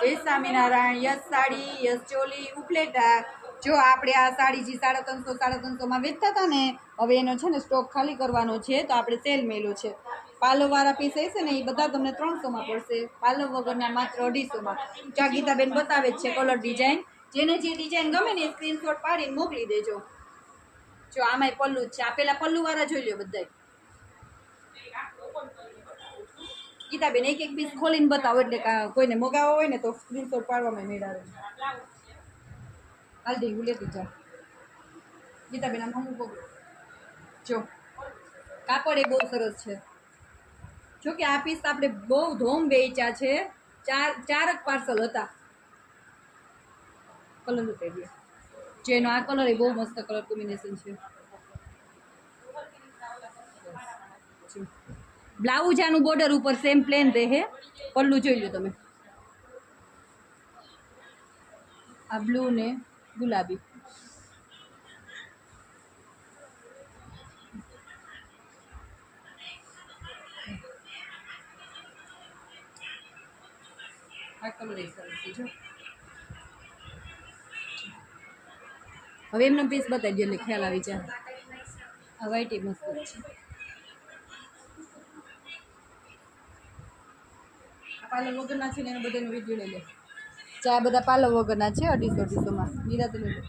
જય Swaminarayan. Yes sari, yes choli, Upleta. જો આપણે આ સાડી જે 350 માં વેચતા હતા ને, હવે એનો છે ને સ્ટોક ખાલી કરવાનો છે, તો આપણે સેલ મેલો છે. પાલો વાળા પીસ હશે ને એ બધા તમને 300 માં પડશે, પાલો વગરના માત્ર 250 માં. ચા ગીતાબેન બતાવે છે કલર ડિઝાઇન. જેને જે ડિઝાઇન ગમે ને સ્ક્રીનશોટ પાડીને મોકલી દેજો. જો આમાંય પલ્લુ જ છે. આ પેલા પલ્લુ વાળા જોઈ લો બધાય. ગીતાબેન એક એક પીસ ખોલીને બતાવો, એટલે કોઈને મગાવો હોય ને તો સ્ક્રીનશોટ પાડવામાં મેળાવે. હાલદી હું લેતી જાઉં. ગીતાબેન આમ અમુક જો કાપડ એ બહુ સરસ છે. જો કે આ પીસ આપણે બહુ ધોમ વેચ્યા છે. ચાર જ પાર્સલ હતા. કલર ઉતારી જેનો આ કલર એ બહુ મસ્ત કલર કોમ્બિનેશન છે. બ્લાઉઝ આનું બોર્ડર ઉપર સેમ પ્લેન રહે. પલ્લું જોઈ લો તમે. આ બ્લુ ને ગુલાબી. આ કલર એ સરસ છે. જો હવે એમનો પીસ બતાવી દો એટલે ખ્યાલ આવી જાય. આ વ્હાઈટ એ મસ્ત છે. પાર્લર વગરના છે ને એનો બધાનો વિડીયો લઈ લે. ચા બધા પાર્લર વગરના છે 250 માં. નિરાતે લઈ લે.